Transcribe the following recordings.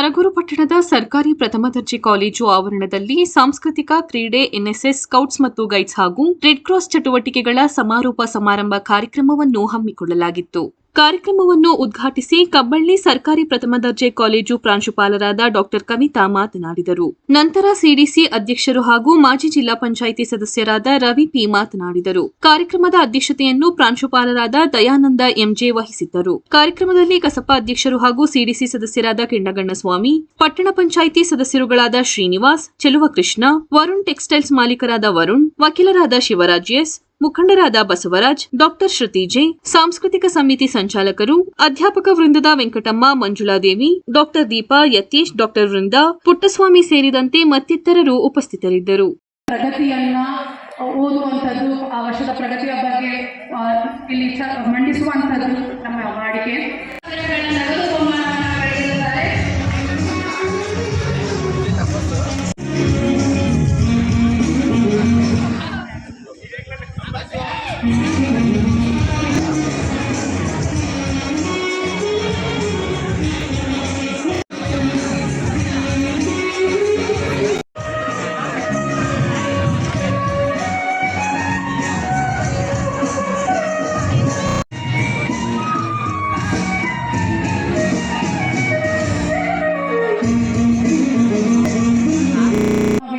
ಸರಗೂರು ಪಟ್ಟಣದ ಸರ್ಕಾರಿ ಪ್ರಥಮ ದರ್ಜೆ ಕಾಲೇಜು ಆವರಣದಲ್ಲಿ ಸಾಂಸ್ಕೃತಿಕ ಕ್ರೀಡೆ, ಎನ್ಎಸ್ಎಸ್, ಸ್ಕೌಟ್ಸ್ ಮತ್ತು ಗೈಡ್ಸ್ ಹಾಗೂ ರೆಡ್ ಕ್ರಾಸ್ ಚಟುವಟಿಕೆಗಳ ಸಮಾರೋಪ ಸಮಾರಂಭ ಕಾರ್ಯಕ್ರಮವನ್ನು ಹಮ್ಮಿಕೊಳ್ಳಲಾಗಿತ್ತು. ಕಾರ್ಯಕ್ರಮವನ್ನು ಉದ್ಘಾಟಿಸಿ ಕಬ್ಬಳ್ಳಿ ಸರ್ಕಾರಿ ಪ್ರಥಮ ದರ್ಜೆ ಕಾಲೇಜು ಪ್ರಾಂಶುಪಾಲರಾದ ಡಾ ಕವಿತಾ ಮಾತನಾಡಿದರು. ನಂತರ ಸಿಡಿಸಿ ಅಧ್ಯಕ್ಷರು ಹಾಗೂ ಮಾಜಿ ಜಿಲ್ಲಾ ಪಂಚಾಯಿತಿ ಸದಸ್ಯರಾದ ರವಿ ಪಿ ಮಾತನಾಡಿದರು. ಕಾರ್ಯಕ್ರಮದ ಅಧ್ಯಕ್ಷತೆಯನ್ನು ಪ್ರಾಂಶುಪಾಲರಾದ ದಯಾನಂದ ಎಂಜೆ ವಹಿಸಿದ್ದರು. ಕಾರ್ಯಕ್ರಮದಲ್ಲಿ ಕಸಪ ಅಧ್ಯಕ್ಷರು ಹಾಗೂ ಸಿಡಿಸಿ ಸದಸ್ಯರಾದ ಕಿಂಡಗಣ್ಣಸ್ವಾಮಿ, ಪಟ್ಟಣ ಪಂಚಾಯಿತಿ ಸದಸ್ಯರುಗಳಾದ ಶ್ರೀನಿವಾಸ್, ಚೆಲುವಕೃಷ್ಣ, ವರುಣ್ ಟೆಕ್ಸ್ಟೈಲ್ಸ್ ಮಾಲೀಕರಾದ ವರುಣ್, ವಕೀಲರಾದ ಶಿವರಾಜ್ ಎಸ್, ಮುಖಂಡರಾದ ಬಸವರಾಜ್, ಡಾ ಶ್ರುತಿ ಜೆ, ಸಾಂಸ್ಕೃತಿಕ ಸಮಿತಿ ಸಂಚಾಲಕರು, ಅಧ್ಯಾಪಕ ವೃಂದದ ವೆಂಕಟಮ್ಮ, ಮಂಜುಳಾದೇವಿ, ಡಾ ದೀಪಾ, ಯತೀಶ್, ಡಾ ವೃಂದಾ, ಪುಟ್ಟಸ್ವಾಮಿ ಸೇರಿದಂತೆ ಮತ್ತಿತರರು ಉಪಸ್ಥಿತರಿದ್ದರು. ಪ್ರಗತಿಯನ್ನ ಓದುವಂಥದ್ದು, ಆ ವರ್ಷದ ಪ್ರಗತಿಯ ಬಗ್ಗೆ ಇಲ್ಲಿ ಮಂಡಿಸುವಂಥದ್ದು ನಮ್ಮ ವಾಡಿಕೆ.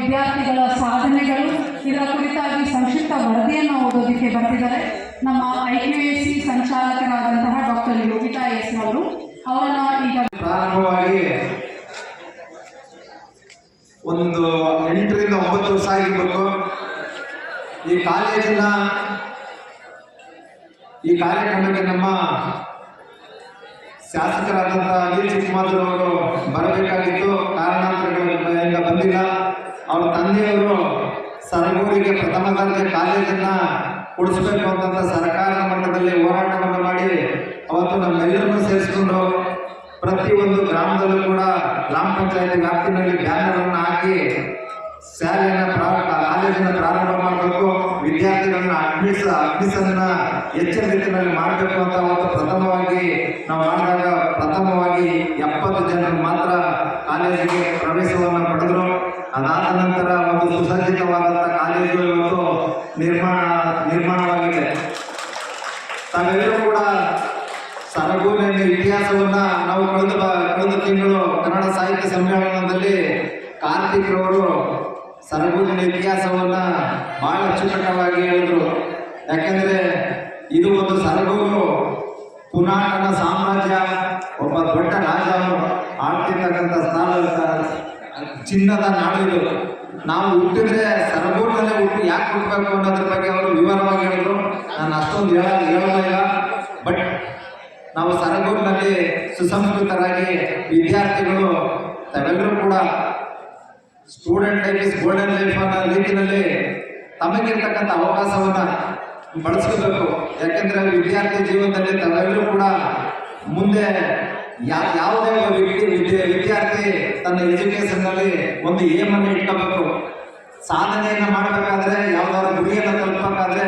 ವಿದ್ಯಾರ್ಥಿಗಳ ಸಾಧನೆಗಳು, ಇದರ ಕುರಿತಾಗಿ ಸಂಕ್ಷಿಪ್ತ ವರದಿಯನ್ನು ಓದೋದಕ್ಕೆ ಬರ್ತಿದ್ದಾರೆ. ನಮ್ಮ IQAC ಸಂಚಾಲಕರಾದಂತಹ ಡಾ ಯೋಗಿತಾ ಎಸ್ ಅವರು ಅವರನ್ನ ಈಗ ಪ್ರಾರಂಭವಾಗಿ ಒಂದು 8 ರಿಂದ 9 ವರ್ಷ ಆಗಿರ್ಬೇಕು. ಈ ಕಾರ್ಯಕ್ರಮಕ್ಕೆ ನಮ್ಮ ಶಾಸಕರಾದಂತಹ ಅನಿಲ್ ಚಿಕ್ಕಮಾಧವ್ ಅವರು ಬರಬೇಕಾಗಿತ್ತು. ಕಾರಣಾಂತರಗಳಿಂದ ಬಂದಿಲ್ಲ. ಅವ್ರ ತಂದೆಯವರು ಸರಗೂರಿಗೆ ಪ್ರಥಮ ದರ್ಜೆ ಕಾಲೇಜನ್ನು ಕೊಡಿಸಬೇಕು ಅಂತ ಸರ್ಕಾರದ ಮಟ್ಟದಲ್ಲಿ ಹೋರಾಟವನ್ನು ಮಾಡಿ ಅವತ್ತು ನಮ್ಮೆಲ್ಲರನ್ನು ಸೇರಿಸಿಕೊಂಡು ಪ್ರತಿಯೊಂದು ಗ್ರಾಮದಲ್ಲೂ ಕೂಡ ಗ್ರಾಮ ಪಂಚಾಯತಿ ವ್ಯಾಪ್ತಿನಲ್ಲಿ ಬ್ಯಾನರನ್ನು ಹಾಕಿ ಕಾಲೇಜನ್ನು ಪ್ರಾರಂಭ ಮಾಡಬೇಕು, ವಿದ್ಯಾರ್ಥಿಗಳನ್ನ ಅಡ್ಮಿಷನ್ನ ಹೆಚ್ಚಿನ ರೀತಿಯಲ್ಲಿ ಮಾಡಬೇಕು ಅಂತ ಅವತ್ತು ಪ್ರಥಮವಾಗಿ ನಾವು ಮಾಡಿದಾಗ 70 ಜನರು ಮಾತ್ರ ಕಾಲೇಜಿಗೆ ಪ್ರವೇಶವನ್ನು ಪಡೆದರು. ಅದಾದ ನಂತರ ಒಂದು ಸುಸಜ್ಜಿತವಾದಂಥ ಕಾಲೇಜು ಇವತ್ತು ನಿರ್ಮಾಣವಾಗಿದೆ. ತಾವೆಲ್ಲರೂ ಕೂಡ ಸರಗೂರಿನ ಇತಿಹಾಸವನ್ನು ನಾವು ಕಳೆದ ತಿಂಗಳು ಕನ್ನಡ ಸಾಹಿತ್ಯ ಸಮ್ಮೇಳನದಲ್ಲಿ ಕಾರ್ತಿಕ್ರವರು ಸರಗೂರಿನ ಇತಿಹಾಸವನ್ನು ಬಹಳ ಅಚ್ಚುಕಟ್ಟವಾಗಿ ಹೇಳಿದರು. ಯಾಕೆಂದರೆ ಇದು ಒಂದು ಸರಗೂರು ಪುನಾಟನ ಸಾಮ್ರಾಜ್ಯ, ಒಬ್ಬ ದೊಡ್ಡ ರಾಜ ಆಳ್ತಿರ್ತಕ್ಕಂಥ ಚಿನ್ನದ ನಾಡು ಇದು. ನಾವು ಹುಟ್ಟಿದ್ರೆ ಸರಗೂರಿನಲ್ಲೇ ಯಾಕೆ ಹುಟ್ಟಬೇಕು ಅನ್ನೋದ್ರ ಬಗ್ಗೆ ಅವರು ವಿವರವಾಗಿ ಹೇಳಿದ್ರು. ನಾನು ಅಷ್ಟೊಂದು ಹೇಳೋದಿಲ್ಲ. ಬಟ್ ನಾವು ಸರಗೂರಿನಲ್ಲಿ ಸುಸಂಸ್ಕೃತರಾಗಿ ವಿದ್ಯಾರ್ಥಿಗಳು ತಾವೆಲ್ಲರೂ ಕೂಡ student life is golden life ಅನ್ನೋ ರೀತಿಯಲ್ಲಿ ತಮಗಿರ್ತಕ್ಕಂಥ ಅವಕಾಶವನ್ನು ಬಳಸ್ಕೋಬೇಕು. ಯಾಕೆಂದರೆ ವಿದ್ಯಾರ್ಥಿ ಜೀವನದಲ್ಲಿ ತಾವೆಲ್ಲರೂ ಕೂಡ ಮುಂದೆ ಯಾವುದೇ ವಿದ್ಯಾರ್ಥಿ ತನ್ನ ಎಜುಕೇಷನ್ನಲ್ಲಿ ಒಂದು ಏಮನ್ನು ಇಟ್ಕೋಬೇಕು. ಸಾಧನೆಯನ್ನು ಮಾಡಬೇಕಾದ್ರೆ, ಯಾವುದಾದ್ರು ಗುರಿಯನ್ನು ತಲುಪಬೇಕಾದ್ರೆ,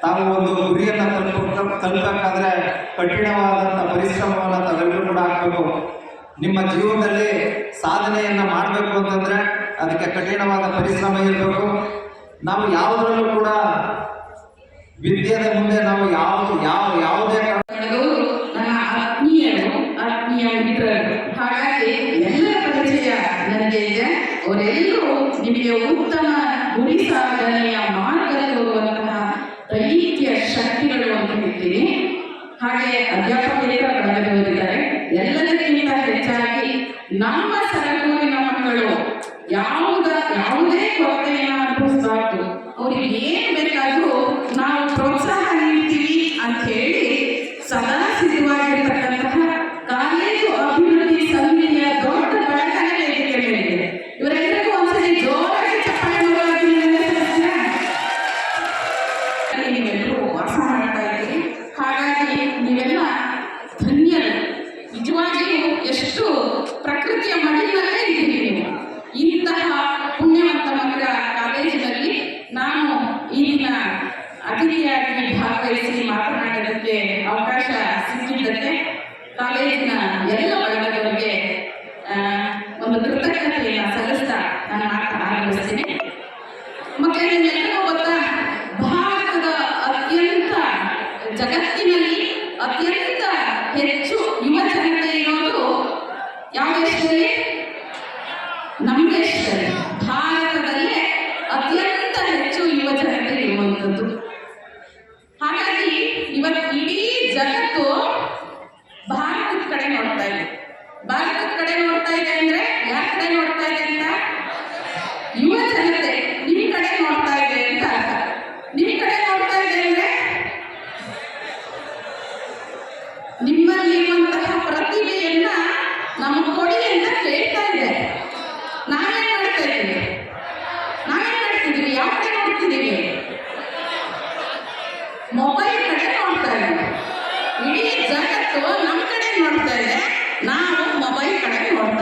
ತಾವು ಒಂದು ಗುರಿಯನ್ನು ತಲುಪಬೇಕಾದ್ರೆ ಕಠಿಣವಾದಂಥ ಪರಿಶ್ರಮವನ್ನು ತಾವೆಲ್ಲರೂ ಕೂಡ ಹಾಕಬೇಕು. ನಿಮ್ಮ ಜೀವನದಲ್ಲಿ ಸಾಧನೆಯನ್ನು ಮಾಡಬೇಕು ಅಂತಂದರೆ ಅದಕ್ಕೆ ಕಠಿಣವಾದ ಪರಿಶ್ರಮ ಇರಬೇಕು. ನಾವು ಯಾವುದರಲ್ಲೂ ಕೂಡ ವಿದ್ಯೆಯ ಮುಂದೆ ನಾವು ಯಾವುದೇ ನನ್ನ ಆತ್ಮೀಯ ಮಿತ್ರರು, ಹಾಗಾಗಿ ಎಲ್ಲರ ಪರಿಚಯ ನನಗೆ ಇದೆ. ಅವರೆಲ್ಲರೂ ನಿಮಗೆ ಉತ್ತಮ ಗುರಿ ಸಾಧನೆಯ ಮಾರ್ಗದಲ್ಲಿ ಹೋಗುವಂತಹ ದೈತ್ಯ ಶಕ್ತಿಗಳು ಅಂತ ಹೇಳ್ತೀನಿ. ಹಾಗೆ ಅಧ್ಯಾಪಕರೇತರ ಬಳಗದವರಿದ್ದಾರೆ. ಎಲ್ಲದಕ್ಕಿಂತ ಹೆಚ್ಚಾಗಿ ನಮ್ಮ ಸರಗೂರಿನ ಮಕ್ಕಳು ಯಾವುದೇ ಕೊರತೆಯನ್ನು ಅನುಭವಿಸಬಾರ್ದು. ಅವ್ರಿಗೆ ಏನು ಬೇಕಾದರೂ ನಾವು ಪ್ರೋತ್ಸಾಹ ನೀಡ್ತೀವಿ ಅಂತ ಹೇಳಿ ಸದಾ ಸಿದ್ಧವಾಗಿರ್ತಕ್ಕಂತಹ ಕಾಲೇಜು ಅಭಿವೃದ್ಧಿ ಸಮಿತಿಯ ದೊಡ್ಡ ಬಳಗನೇ ವೇದಿಕೆ ಮೇಲಿದೆ. ಇವರೆಲ್ಲರಿಗೂ ಒಂದ್ಸರಿ ಜೋರಾಗಿ ಚಪ್ಪಾಳೆ ನೀವೆಲ್ಲರೂ ವಾಸ ಮಾಡ್ತಾ ಇದ್ದೀರಿ. ಹಾಗಾಗಿ ನೀವೆಲ್ಲ ಧನ್ಯರು. ನಿಜವಾಗಿಯೂ ಎಷ್ಟು ಪ್ರಕೃತಿಯ ಮಡಿಲಲ್ಲೇ ಇದ್ದೀರಿ ನೀವು. ಇಂತಹ ಪುಣ್ಯವಂತ ಮಕ್ಕಳ ಕಾಲೇಜಿನಲ್ಲಿ ನಾನು ಈಗಿನ ಅತಿಥಿಯಾಗಿ ಭಾಗವಹಿಸಿ ಮಾತನಾಡೋದಕ್ಕೆ ಅವಕಾಶ ಸಿಕ್ಕಿದ್ದಕ್ಕೆ ಕಾಲೇಜಿನ ಎಲ್ಲ ಬಳಗದವರಿಗೆ ಕೃತಜ್ಞತೆಯನ್ನು ಸಲ್ಲಿಸ್ತಾ ನಾನು ಮಾತನ್ನು ಆರಂಭಿಸ್ತೀನಿ. ಮಕ್ಕಳೇ, ನಿಮ್ಮೆಲ್ಲರಿಗೂ ಗೊತ್ತಾ, ಭಾರತದ ಜಗತ್ತಿನಲ್ಲಿ ಅತ್ಯಂತ ಹೆಚ್ಚು ಯುವ ಜನತೆ ಇರೋದು ಯಾವ ದೇಶದಲ್ಲಿ? ನಮ್ಮ ದೇಶದಲ್ಲಿ. ಭಾರತದಲ್ಲೇ ಅತ್ಯಂತ ಹೆಚ್ಚು ಯುವ ಜನತೆ ಇರುವಂಥದ್ದು. ಹಾಗಾಗಿ ಇವತ್ತು ಇಡೀ ಜಗತ್ತು ಭಾರತದ ಕಡೆ ನೋಡ್ತಾ ಇದೆ. ಭಾರತದ ಕಡೆ ನೋಡ್ತಾ ಇದೆ ಅಂದ್ರೆ ಯಾರ ಕಡೆ ನೋಡ್ತಾ ಇದೆ ಅಂತ? ಯುವ ಜನತೆ ನಿಮ್ ಕಡೆ ನೋಡ್ತಾ ಇದೆ ಅಂತ ಅರ್ಥ. ನಿಮ್ ಕಡೆ ನೋಡ್ತಾ ಇದೆ ಅಂದ್ರೆ ನಿಮ್ಮಲ್ಲಿರುವಂತಹ ಪ್ರತಿಭೆಯನ್ನ ನಮಗೆ ಕೊಡಿ ಅಂತ ಕೇಳ್ತಾ ಇದೆ. ನಾವೇನ್ ಮಾಡ್ತಾ ಇದ್ದೀವಿ? ಯಾವ ಕಡೆ ನೋಡ್ತಿದ್ದೀವಿ? ಮೊಬೈಲ್ ಕಡೆ ನೋಡ್ತಾ ಇದ್ದೀವಿ. ಇಡೀ ಜಗತ್ತು ನಮ್ಮ ಕಡೆ ನೋಡ್ತಾ ಇದೆ.